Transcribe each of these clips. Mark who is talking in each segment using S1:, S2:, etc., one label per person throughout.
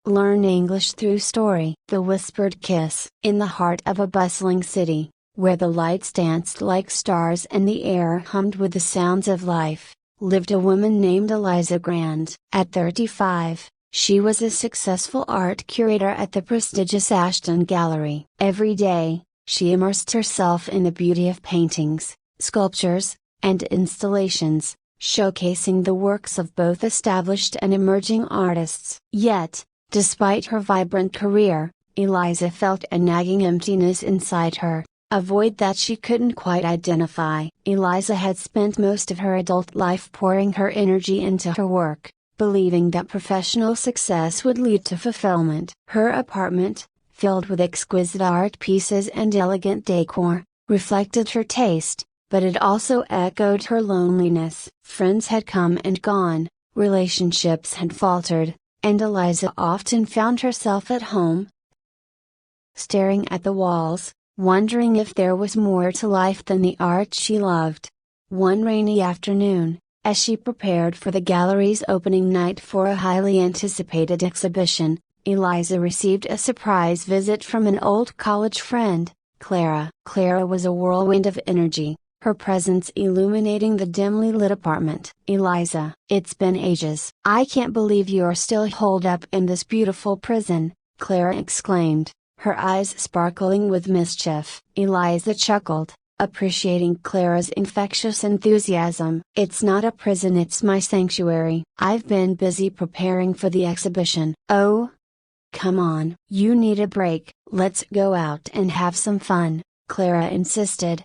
S1: Learn English through story. The Whispered Kiss. In the heart of a bustling city, where the lights danced like stars and the air hummed with the sounds of life, lived a woman named Eliza Grant. At 35, she was a successful art curator at the prestigious Ashton Gallery. Every day, she immersed herself in the beauty of paintings, sculptures, and installations, showcasing the works of both established and emerging artists. Yet, despite her vibrant career, Eliza felt a nagging emptiness inside her, a void that she couldn't quite identify. Eliza had spent most of her adult life pouring her energy into her work, believing that professional success would lead to fulfillment. Her apartment, filled with exquisite art pieces and elegant decor, reflected her taste, but it also echoed her loneliness. Friends had come and gone, relationships had faltered, and Eliza often found herself at home, staring at the walls, wondering if there was more to life than the art she loved. One rainy afternoon, as she prepared for the gallery's opening night for a highly anticipated exhibition, Eliza received a surprise visit from an old college friend, Clara. Clara was a whirlwind of energy, her presence illuminating the dimly lit apartment. "Eliza, it's been ages. I can't believe you're still holed up in this beautiful prison," Clara exclaimed, her eyes sparkling with mischief. Eliza chuckled, appreciating Clara's infectious enthusiasm. "It's not a prison, it's my sanctuary. I've been busy preparing for the exhibition." "Oh? Come on. You need a break. Let's go out and have some fun," Clara insisted,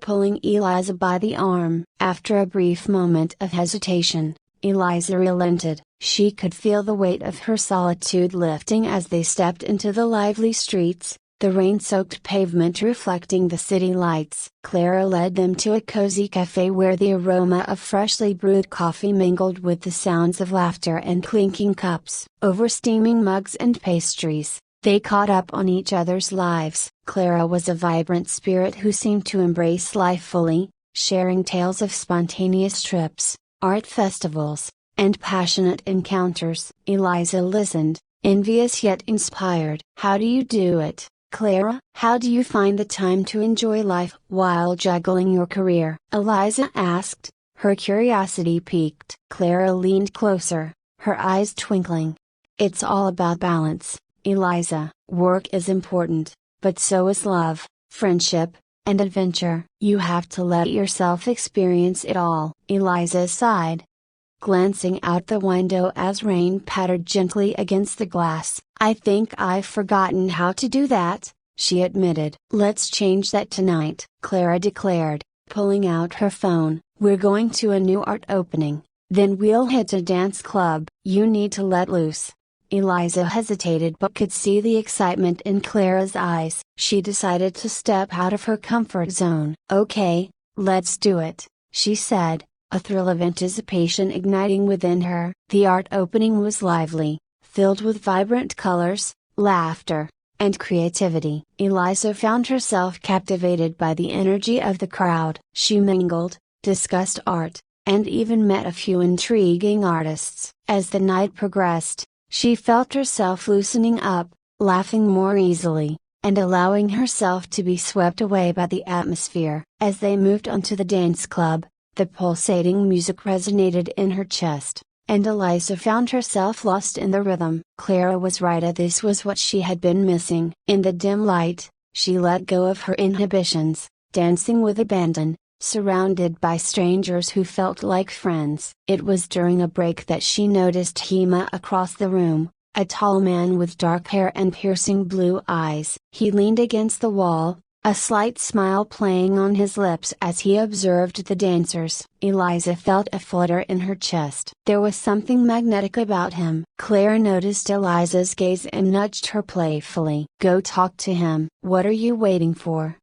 S1: pulling Eliza by the arm. After a brief moment of hesitation, Eliza relented. She could feel the weight of her solitude lifting as they stepped into the lively streets, the rain-soaked pavement reflecting the city lights. Clara led them to a cozy cafe where the aroma of freshly brewed coffee mingled with the sounds of laughter and clinking cups. Over steaming mugs and pastries, they caught up on each other's lives. Clara was a vibrant spirit who seemed to embrace life fully, sharing tales of spontaneous trips, art festivals, and passionate encounters. Eliza listened, envious yet inspired. "How do you do it, Clara? How do you find the time to enjoy life while juggling your career?" Eliza asked, her curiosity piqued. Clara leaned closer, her eyes twinkling. "It's all about balance, Eliza. Work is important, but so is love, friendship, and adventure. You have to let yourself experience it all." Eliza sighed, glancing out the window as rain pattered gently against the glass. "I think I've forgotten how to do that," she admitted. "Let's change that tonight," Clara declared, pulling out her phone. "We're going to a new art opening, then we'll hit a dance club." "You need to let loose." Eliza hesitated but could see the excitement in Clara's eyes. She decided to step out of her comfort zone. "Okay, let's do it," she said, a thrill of anticipation igniting within her. The art opening was lively, filled with vibrant colors, laughter, and creativity. Eliza found herself captivated by the energy of the crowd. She mingled, discussed art, and even met a few intriguing artists. As the night progressed, she felt herself loosening up, laughing more easily, and allowing herself to be swept away by the atmosphere. As they moved onto the dance club, the pulsating music resonated in her chest, and Eliza found herself lost in the rhythm. Clara was right, this was what she had been missing. In the dim light, she let go of her inhibitions, dancing with abandon, surrounded by strangers who felt like friends. It was during a break that she noticed Hema across the room, a tall man with dark hair and piercing blue eyes. He leaned against the wall, a slight smile playing on his lips as he observed the dancers. Eliza felt a flutter in her chest. There was something magnetic about him. Clara noticed Eliza's gaze and nudged her playfully. "Go talk to him." "What are you waiting for?"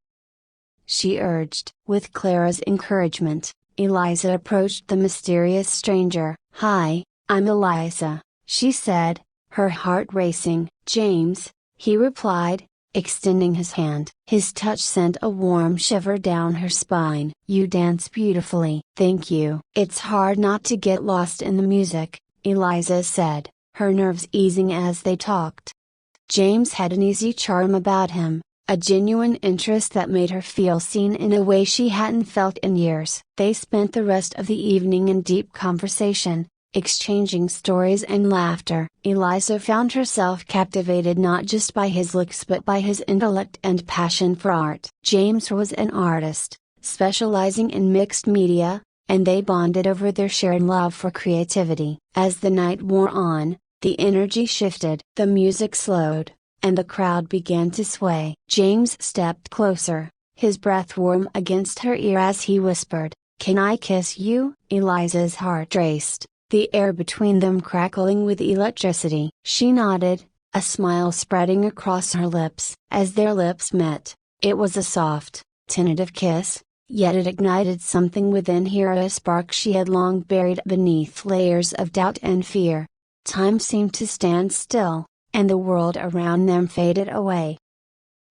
S1: she urged. With Clara's encouragement, Eliza approached the mysterious stranger. "Hi, I'm Eliza," she said, her heart racing. "James," he replied, extending his hand. His touch sent a warm shiver down her spine. "You dance beautifully." "Thank you." "It's hard not to get lost in the music," Eliza said, her nerves easing as they talked. James had an easy charm about him, a genuine interest that made her feel seen in a way she hadn't felt in years. They spent the rest of the evening in deep conversation, exchanging stories and laughter. Eliza found herself captivated not just by his looks but by his intellect and passion for art. James was an artist, specializing in mixed media, and they bonded over their shared love for creativity. As the night wore on, the energy shifted, the music slowed, and the crowd began to sway. James stepped closer, his breath warm against her ear as he whispered, "Can I kiss you?" Eliza's heart raced, the air between them crackling with electricity. She nodded, a smile spreading across her lips. As their lips met, it was a soft, tentative kiss, yet it ignited something within her, a spark she had long buried beneath layers of doubt and fear. Time seemed to stand still, and the world around them faded away.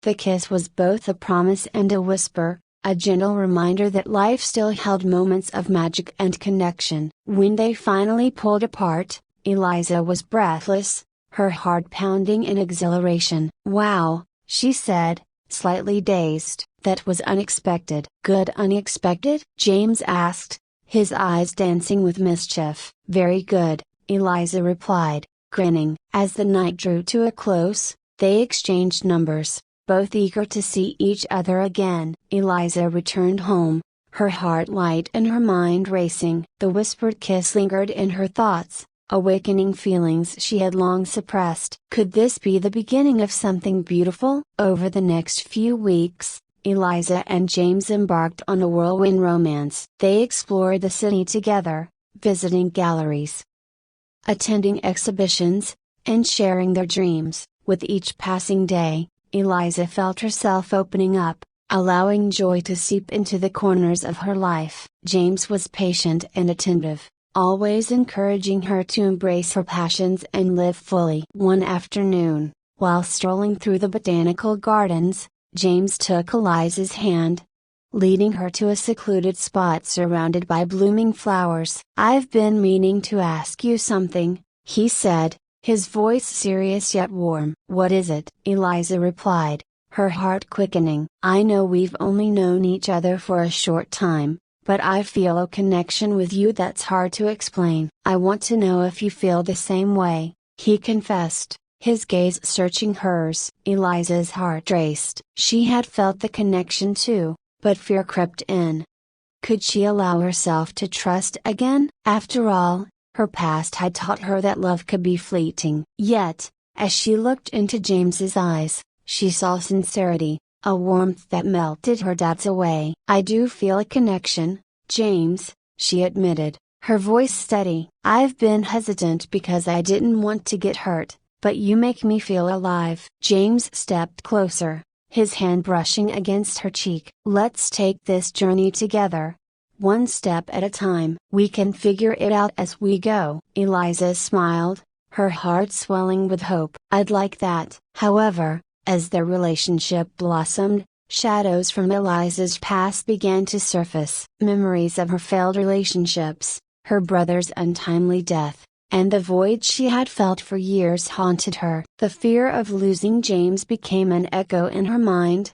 S1: The kiss was both a promise and a whisper, a gentle reminder that life still held moments of magic and connection. When they finally pulled apart, Eliza was breathless, her heart pounding in exhilaration. "Wow," she said, slightly dazed. "That was unexpected." "Good unexpected?" James asked, his eyes dancing with mischief. "Very good," Eliza replied, grinning. As the night drew to a close, they exchanged numbers, both eager to see each other again. Eliza returned home, her heart light and her mind racing. The whispered kiss lingered in her thoughts, awakening feelings she had long suppressed. Could this be the beginning of something beautiful? Over the next few weeks, Eliza and James embarked on a whirlwind romance. They explored the city together, visiting galleries, attending exhibitions, and sharing their dreams. With each passing day, Eliza felt herself opening up, allowing joy to seep into the corners of her life. James was patient and attentive, always encouraging her to embrace her passions and live fully. One afternoon, while strolling through the botanical gardens, James took Eliza's hand, leading her to a secluded spot surrounded by blooming flowers. "I've been meaning to ask you something," he said, his voice serious yet warm. "What is it?" Eliza replied, her heart quickening. "I know we've only known each other for a short time, but I feel a connection with you that's hard to explain. I want to know if you feel the same way," he confessed, his gaze searching hers. Eliza's heart raced. She had felt the connection too, but fear crept in. Could she allow herself to trust again? After all, her past had taught her that love could be fleeting. Yet, as she looked into James's eyes, she saw sincerity, a warmth that melted her doubts away. "I do feel a connection, James," she admitted, her voice steady. "I've been hesitant because I didn't want to get hurt, but you make me feel alive." James stepped closer, his hand brushing against her cheek. "Let's take this journey together. One step at a time. We can figure it out as we go." Eliza smiled, her heart swelling with hope. "I'd like that." However, as their relationship blossomed, shadows from Eliza's past began to surface. Memories of her failed relationships, her brother's untimely death, and the void she had felt for years haunted her. The fear of losing James became an echo in her mind,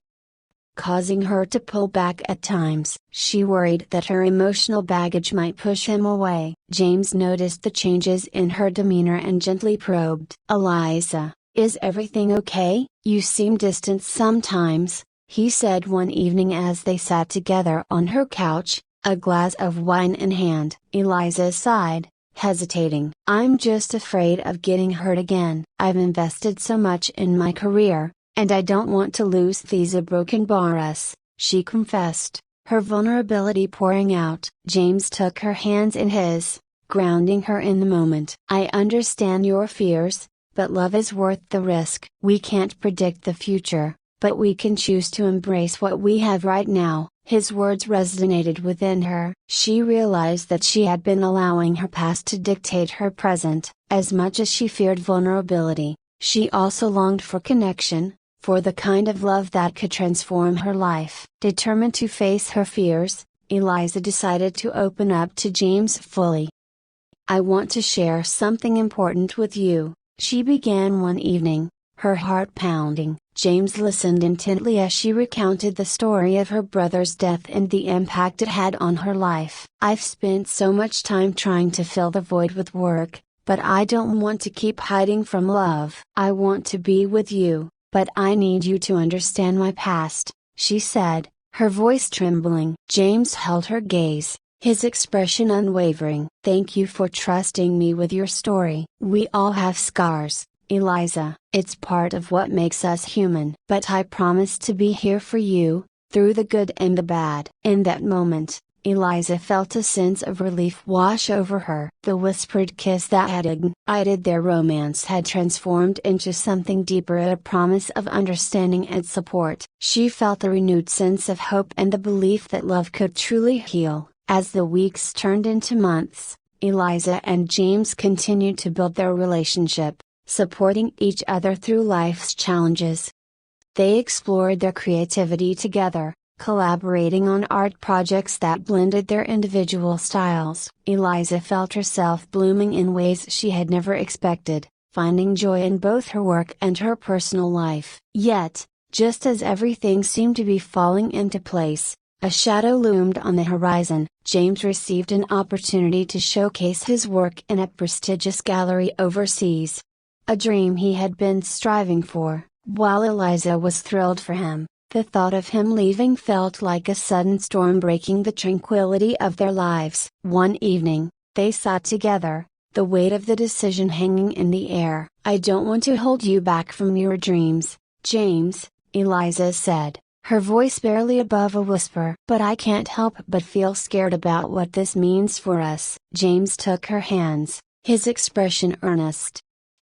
S1: causing her to pull back at times. She worried that her emotional baggage might push him away. James noticed the changes in her demeanor and gently probed. "Eliza, is everything okay? You seem distant sometimes," he said one evening as they sat together on her couch, a glass of wine in hand. Eliza sighed, hesitating. "I'm just afraid of getting hurt again. I've invested so much in my career, and I don't want to lose these broken barras," she confessed, her vulnerability pouring out. James took her hands in his, grounding her in the moment. "I understand your fears, but love is worth the risk. We can't predict the future, but we can choose to embrace what we have right now." His words resonated within her. She realized that she had been allowing her past to dictate her present. As much as she feared vulnerability, she also longed for connection, for the kind of love that could transform her life. Determined to face her fears, Eliza decided to open up to James fully. I want to share something important with you, she began one evening, her heart pounding. James listened intently as she recounted the story of her brother's death and the impact it had on her life. I've spent so much time trying to fill the void with work, but I don't want to keep hiding from love. I want to be with you, but I need you to understand my past, she said, her voice trembling. James held her gaze, his expression unwavering. Thank you for trusting me with your story. We all have scars, Eliza. It's part of what makes us human. But I promise to be here for you, through the good and the bad. In that moment, Eliza felt a sense of relief wash over her. The whispered kiss that had ignited their romance had transformed into something deeper, a promise of understanding and support. She felt a renewed sense of hope and the belief that love could truly heal. As the weeks turned into months, Eliza and James continued to build their relationship, supporting each other through life's challenges. They explored their creativity together, collaborating on art projects that blended their individual styles. Eliza felt herself blooming in ways she had never expected, finding joy in both her work and her personal life. Yet, just as everything seemed to be falling into place, a shadow loomed on the horizon. James received an opportunity to showcase his work in a prestigious gallery overseas. A dream he had been striving for. While Eliza was thrilled for him, the thought of him leaving felt like a sudden storm breaking the tranquility of their lives. One evening, they sat together, the weight of the decision hanging in the air. I don't want to hold you back from your dreams, James, Eliza said, her voice barely above a whisper. But I can't help but feel scared about what this means for us. James took her hands, his expression earnest.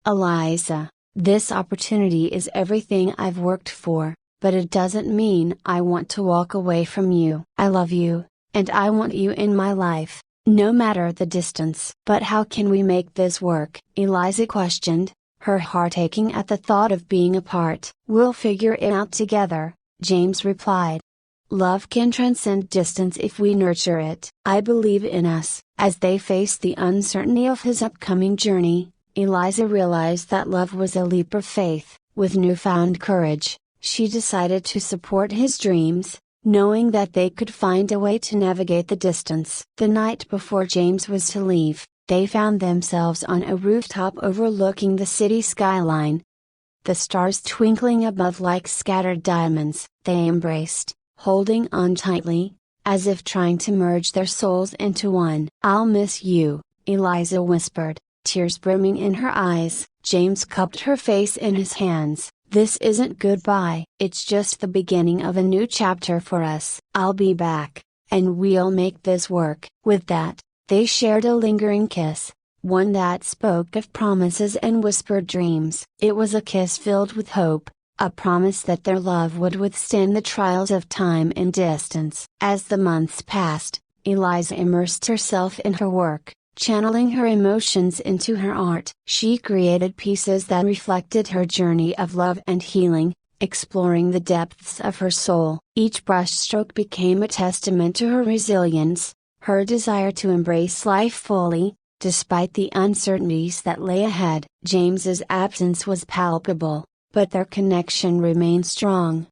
S1: Eliza, this opportunity is everything I've worked for, but it doesn't mean I want to walk away from you. I love you, and I want you in my life, no matter the distance. But how can we make this work? Eliza questioned, her heart aching at the thought of being apart. We'll figure it out together, James replied. Love can transcend distance if we nurture it. I believe in us. As they faced the uncertainty of his upcoming journey, Eliza realized that love was a leap of faith. With newfound courage, she decided to support his dreams, knowing that they could find a way to navigate the distance. The night before James was to leave, they found themselves on a rooftop overlooking the city skyline. The stars twinkling above like scattered diamonds, they embraced, holding on tightly, as if trying to merge their souls into one. I'll miss you, Eliza whispered, tears brimming in her eyes. James cupped her face in his hands. This isn't goodbye. It's just the beginning of a new chapter for us. I'll be back, and we'll make this work. With that, they shared a lingering kiss, one that spoke of promises and whispered dreams. It was a kiss filled with hope, a promise that their love would withstand the trials of time and distance. As the months passed, Eliza immersed herself in her work, channeling her emotions into her art. She created pieces that reflected her journey of love and healing, exploring the depths of her soul. Each brushstroke became a testament to her resilience, her desire to embrace life fully, despite the uncertainties that lay ahead. James's absence was palpable, but their connection remained strong.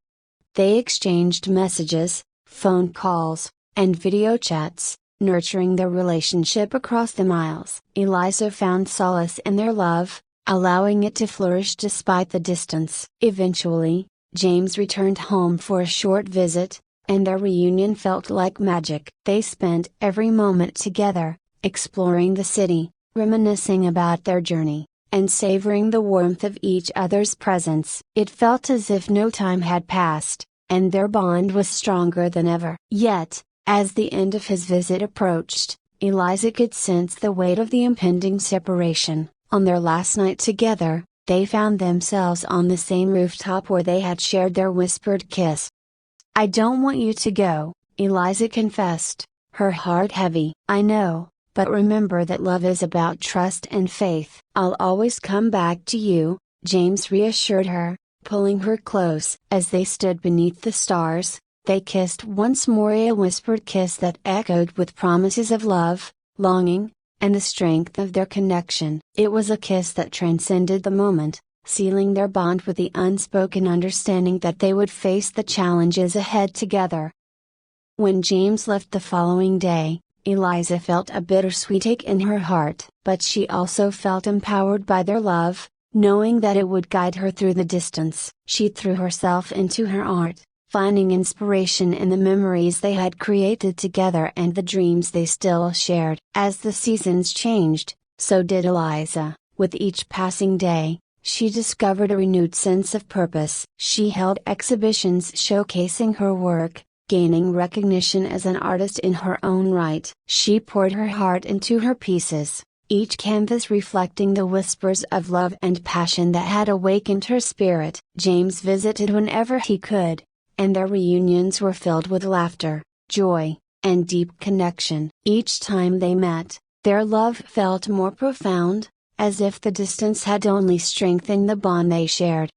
S1: They exchanged messages, phone calls, and video chats, nurturing their relationship across the miles. Eliza found solace in their love, allowing it to flourish despite the distance. Eventually, James returned home for a short visit, and their reunion felt like magic. They spent every moment together, exploring the city, reminiscing about their journey, and savoring the warmth of each other's presence. It felt as if no time had passed, and their bond was stronger than ever. Yet, as the end of his visit approached, Eliza could sense the weight of the impending separation. On their last night together, they found themselves on the same rooftop where they had shared their whispered kiss. I don't want you to go, Eliza confessed, her heart heavy. I know, but remember that love is about trust and faith. I'll always come back to you, James reassured her, pulling her close. As they stood beneath the stars, they kissed once more, a whispered kiss that echoed with promises of love, longing, and the strength of their connection. It was a kiss that transcended the moment, sealing their bond with the unspoken understanding that they would face the challenges ahead together. When James left the following day, Eliza felt a bittersweet ache in her heart. But she also felt empowered by their love, knowing that it would guide her through the distance. She threw herself into her art, finding inspiration in the memories they had created together and the dreams they still shared. As the seasons changed, so did Eliza. With each passing day, she discovered a renewed sense of purpose. She held exhibitions showcasing her work, gaining recognition as an artist in her own right. She poured her heart into her pieces, each canvas reflecting the whispers of love and passion that had awakened her spirit. James visited whenever he could, and their reunions were filled with laughter, joy, and deep connection. Each time they met, their love felt more profound, as if the distance had only strengthened the bond they shared.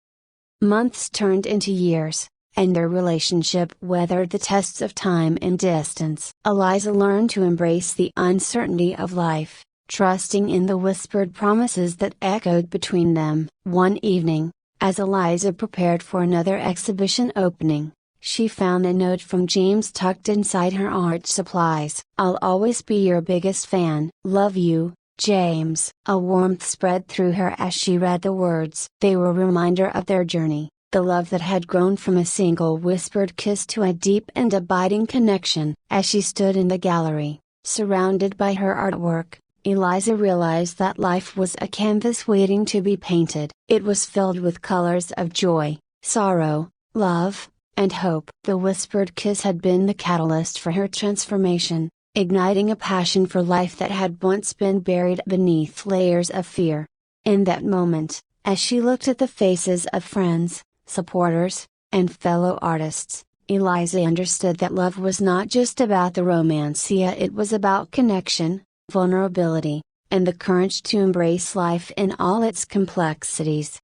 S1: Months turned into years, and their relationship weathered the tests of time and distance. Eliza learned to embrace the uncertainty of life, trusting in the whispered promises that echoed between them. One evening, as Eliza prepared for another exhibition opening, she found a note from James tucked inside her art supplies. "I'll always be your biggest fan. Love you, James." A warmth spread through her as she read the words. They were a reminder of their journey, the love that had grown from a single whispered kiss to a deep and abiding connection. As she stood in the gallery, surrounded by her artwork, Eliza realized that life was a canvas waiting to be painted. It was filled with colors of joy, sorrow, love, and hope. The whispered kiss had been the catalyst for her transformation, igniting a passion for life that had once been buried beneath layers of fear. In that moment, as she looked at the faces of friends, supporters, and fellow artists, Eliza understood that love was not just about the romancia. It was about connection, vulnerability, and the courage to embrace life in all its complexities.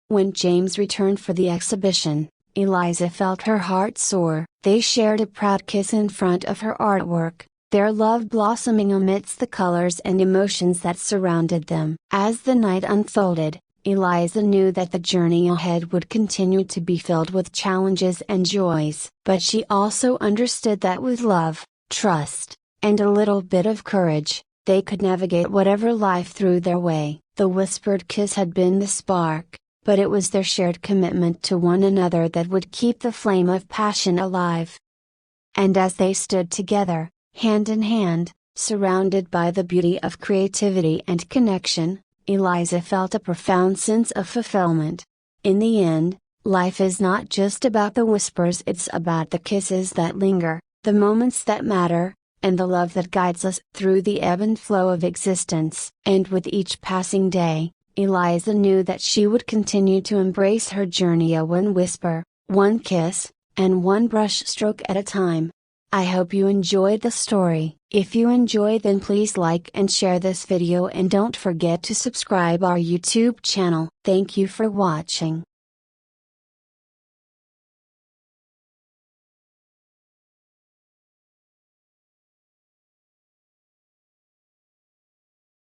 S1: When James returned for the exhibition, Eliza felt her heart soar. They shared a proud kiss in front of her artwork, their love blossoming amidst the colors and emotions that surrounded them. As the night unfolded, Eliza knew that the journey ahead would continue to be filled with challenges and joys. But she also understood that with love, trust, and a little bit of courage, they could navigate whatever life threw their way. The whispered kiss had been the spark, but it was their shared commitment to one another that would keep the flame of passion alive. And as they stood together, hand in hand, surrounded by the beauty of creativity and connection, Eliza felt a profound sense of fulfillment. In the end, life is not just about the whispers, it's about the kisses that linger, the moments that matter, and the love that guides us through the ebb and flow of existence. And with each passing day, Eliza knew that she would continue to embrace her journey a one whisper, one kiss, and one brush stroke at a time. I hope you enjoyed the story. If you enjoyed, then please like and share this video, and don't forget to subscribe our YouTube channel. Thank you for watching.